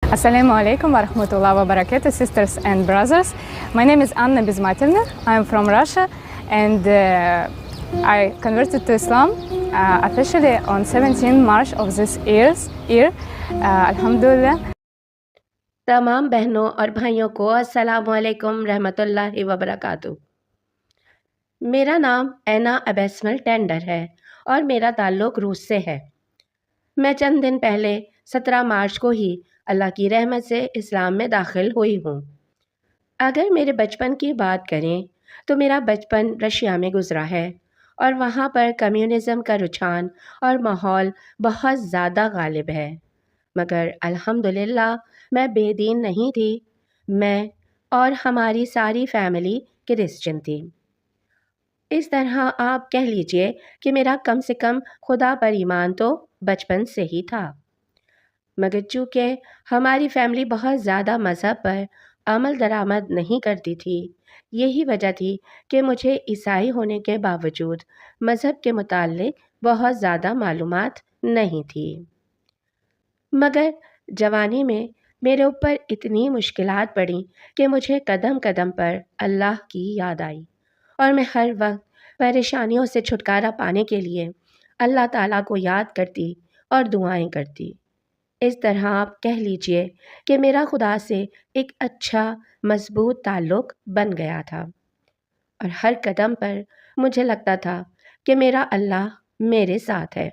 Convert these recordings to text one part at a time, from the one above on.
Assalamu alaikum wa rahmatullahi wa barakatuh, sisters and brothers. My name is Anna Bizmatilna. I'm from Russia, and I converted to Islam officially on 17 March of this year. Alhamdulillah. तमाम बहनों और भाइयों को अस्सलाम वालेकुम रहमतुल्लाहि व बरकातुहू। मेरा नाम ऐना अबैस्मल टेंडर है और मेरा ताल्लुक़ रूस से है। मैं चंद दिन पहले 17 मार्च को ही अल्लाह की रहमत से इस्लाम में दाखिल हुई हूँ। अगर मेरे बचपन की बात करें तो मेरा बचपन रशिया में गुज़रा है और वहाँ पर कम्युनिज़म का रुझान और माहौल बहुत ज़्यादा गालिब है, मगर अल्हम्दुलिल्लाह मैं बेदीन नहीं थी। मैं और हमारी सारी फैमिली क्रिश्चियन थी। इस तरह आप कह लीजिए कि मेरा कम से कम खुदा पर ईमान तो बचपन से ही था, मगर चूँकि हमारी फैमिली बहुत ज़्यादा मज़हब पर अमल दरामद नहीं करती थी, यही वजह थी कि मुझे ईसाई होने के बावजूद मज़हब के मुताल्लिक़ बहुत ज़्यादा मालूमात नहीं थी। मगर जवानी में मेरे ऊपर इतनी मुश्किलात पड़ी कि मुझे कदम कदम पर अल्लाह की याद आई और मैं हर वक्त परेशानियों से छुटकारा पाने के लिए अल्लाह ताला को याद करती और दुआएं करती। इस तरह आप कह लीजिए कि मेरा खुदा से एक अच्छा मजबूत ताल्लुक़ बन गया था और हर कदम पर मुझे लगता था कि मेरा अल्लाह मेरे साथ है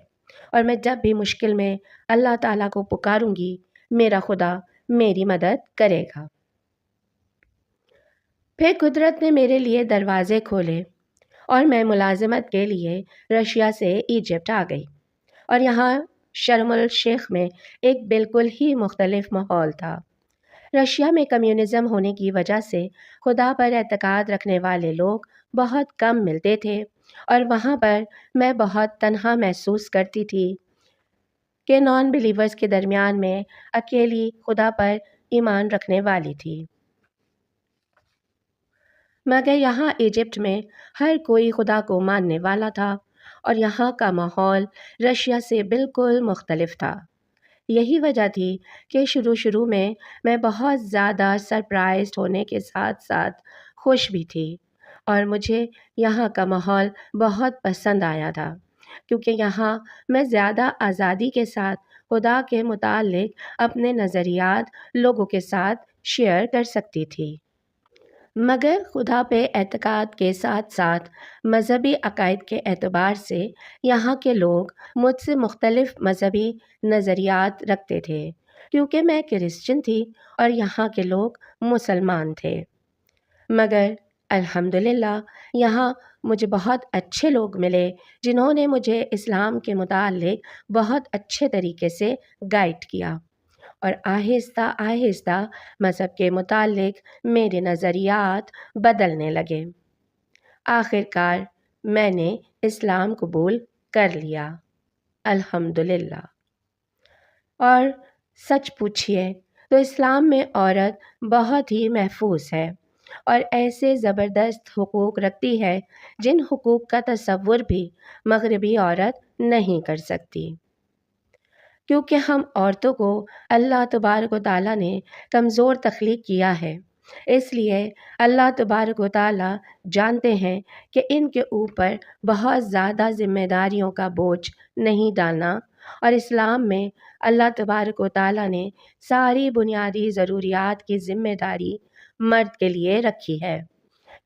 और मैं जब भी मुश्किल में अल्लाह ताला को पुकारूंगी, मेरा खुदा मेरी मदद करेगा। फिर कुदरत ने मेरे लिए दरवाज़े खोले और मैं मुलाजिमत के लिए रशिया से इजिप्ट आ गई और यहाँ शर्म शेख में एक बिल्कुल ही मुख्तलिफ माहौल था। रशिया में कम्युनिज़म होने की वजह से खुदा पर एतकाद रखने वाले लोग बहुत कम मिलते थे और वहाँ पर मैं बहुत तन्हा महसूस करती थी कि नॉन बिलीवर्स के दरमियान में अकेली खुदा पर ईमान रखने वाली थी। मगर यहाँ इजिप्ट में हर कोई खुदा को मानने वाला था और यहाँ का माहौल रशिया से बिल्कुल मुख्तलिफ था। यही वजह थी कि शुरू में मैं बहुत ज़्यादा सरप्राइज़्ड होने के साथ साथ खुश भी थी और मुझे यहाँ का माहौल बहुत पसंद आया था, क्योंकि यहाँ मैं ज़्यादा आज़ादी के साथ खुदा के मुताल्लिक़ अपने नज़रियात लोगों के साथ शेयर कर सकती थी। मगर खुदा पे एतकाद के साथ साथ मज़हबी अकायद के एतबार से यहाँ के लोग मुझसे मुख्तलिफ़ मज़हबी नज़रियात रखते थे, क्योंकि मैं क्रिश्चियन थी और यहाँ के लोग मुसलमान थे। मगर अल्हम्दुलिल्लाह यहाँ मुझे बहुत अच्छे लोग मिले जिन्होंने मुझे इस्लाम के मुताल्लिक़ बहुत अच्छे तरीके से गाइड किया और आहिस्ता आहिस्ता मज़हब के मुताल्लिक़ मेरे नज़रियात बदलने लगे। आखिरकार मैंने इस्लाम कबूल कर लिया, अल्हम्दुलिल्लाह। और सच पूछिए तो इस्लाम में औरत बहुत ही महफूज है और ऐसे ज़बरदस्त हुकूक रखती है जिन हुकूक का तसव्वुर भी मग़रिबी औरत नहीं कर सकती, क्योंकि हम औरतों को अल्लाह तबारक व तआला ने कमज़ोर तख्लीक किया है। इसलिए अल्लाह तबारक व तआला जानते हैं कि इनके ऊपर बहुत ज़्यादा ज़िम्मेदारियों का बोझ नहीं डालना और इस्लाम में अल्लाह तबारक व तआला ने सारी बुनियादी ज़रूरियात की ज़िम्मेदारी मर्द के लिए रखी है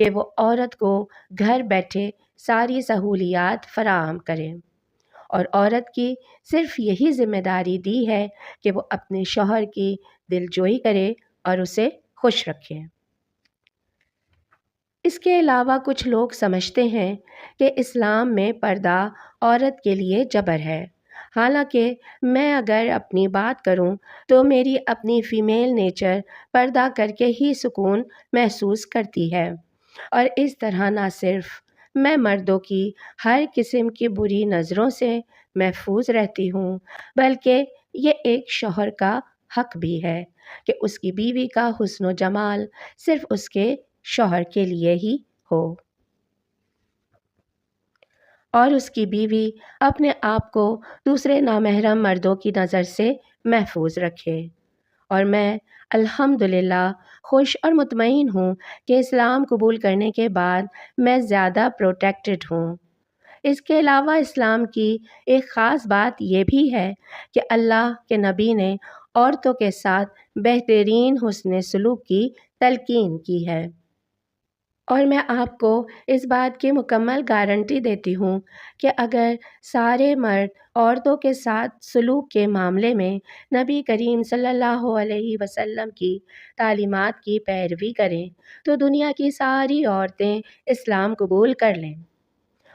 कि वो औरत को घर बैठे सारी सहूलियात फ़राहम करें और औरत की सिर्फ़ यही ज़िम्मेदारी दी है कि वो अपने शौहर की दिलजोई करे और उसे खुश रखे। इसके अलावा कुछ लोग समझते हैं कि इस्लाम में पर्दा औरत के लिए जबर है। हालांकि मैं अगर अपनी बात करूं तो मेरी अपनी फ़ीमेल नेचर पर्दा करके ही सुकून महसूस करती है और इस तरह ना सिर्फ़ मैं मर्दों की हर किस्म की बुरी नज़रों से महफूज रहती हूँ, बल्कि ये एक शौहर का हक भी है कि उसकी बीवी का हुस्न व जमाल सिर्फ़ उसके शौहर के लिए ही हो और उसकी बीवी अपने आप को दूसरे नामहरम मर्दों की नज़र से महफूज रखे اور میں الحمدللہ خوش اور مطمئن ہوں کہ اسلام قبول کرنے کے بعد میں زیادہ پروٹیکٹڈ ہوں۔ اس کے علاوہ اسلام کی ایک خاص بات یہ بھی ہے کہ اللہ کے نبی نے عورتوں کے ساتھ بہترین حسن سلوک کی تلقین کی ہے، اور میں آپ کو اس بات کی مکمل گارنٹی دیتی ہوں کہ اگر سارے مرد عورتوں کے ساتھ سلوک کے معاملے میں نبی کریم صلی اللہ علیہ وسلم کی تعلیمات کی پیروی کریں تو دنیا کی ساری عورتیں اسلام قبول کر لیں۔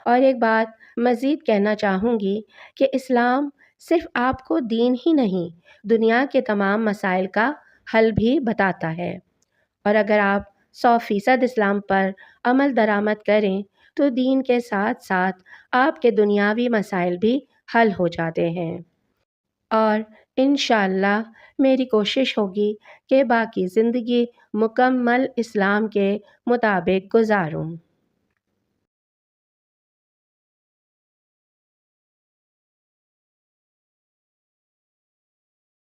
اور ایک بات مزید کہنا چاہوں گی کہ اسلام صرف آپ کو دین ہی نہیں، دنیا کے تمام مسائل کا حل بھی بتاتا ہے، اور اگر آپ 100% اسلام پر عمل درآمد کریں تو دین کے ساتھ ساتھ آپ کے دنیاوی مسائل بھی حل ہو جاتے ہیں، اور انشاءاللہ میری کوشش ہوگی کہ باقی زندگی مکمل اسلام کے مطابق گزاروں۔